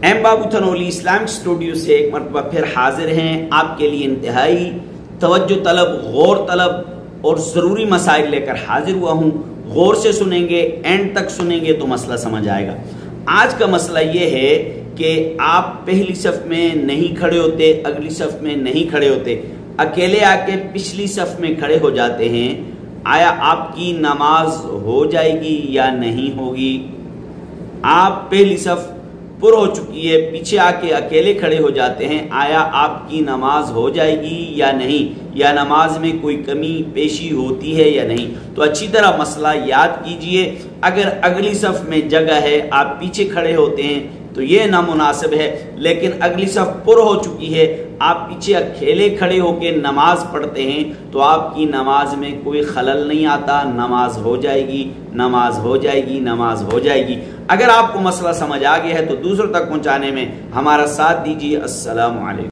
M بابو تھنولی Islamic studio سے ایک مرتبہ پھر حاضر ہیں آپ کے لیے انتہائی توجہ طلب، غور طلب اور ضروری مسائل لے کر حاضر ہوا ہوں۔ غور سے سنیں گے، اینڈ تک سنیں گے تو مسئلہ سمجھ آئے گا۔ آج کا مسئلہ یہ ہے کہ آپ پہلی صف میں نہیں کھڑے ہوتے، اگلی صف میں نہیں کھڑے ہوتے، اکیلے آ کے پچھلی صف میں کھڑے ہو جاتے ہیں۔ آیا آپ کی نماز ہو جائے گی یا نہیں ہوگی؟ آپ پہلی صف پر ہو چکی ہے، پیچھے آ کے اکیلے کھڑے ہو جاتے ہیں، آیا آپ کی نماز ہو جائے گی یا نہیں، یا نماز میں کوئی کمی پیشی ہوتی ہے یا نہیں؟ تو اچھی طرح مسئلہ یاد کیجئے۔ اگر اگلی صف میں جگہ ہے، آپ پیچھے کھڑے ہوتے ہیں تو یہ نامناسب ہے، لیکن اگلی صف پر ہو چکی ہے، آپ پیچھے اکیلے کھڑے ہو کے نماز پڑھتے ہیں تو آپ کی نماز میں کوئی خلل نہیں آتا، نماز ہو جائے گی، نماز ہو جائے گی، نماز ہو جائے گی۔ اگر آپ کو مسئلہ سمجھ آ گیا ہے تو دوسروں تک پہنچانے میں ہمارا ساتھ دیجیے۔ السلام علیکم۔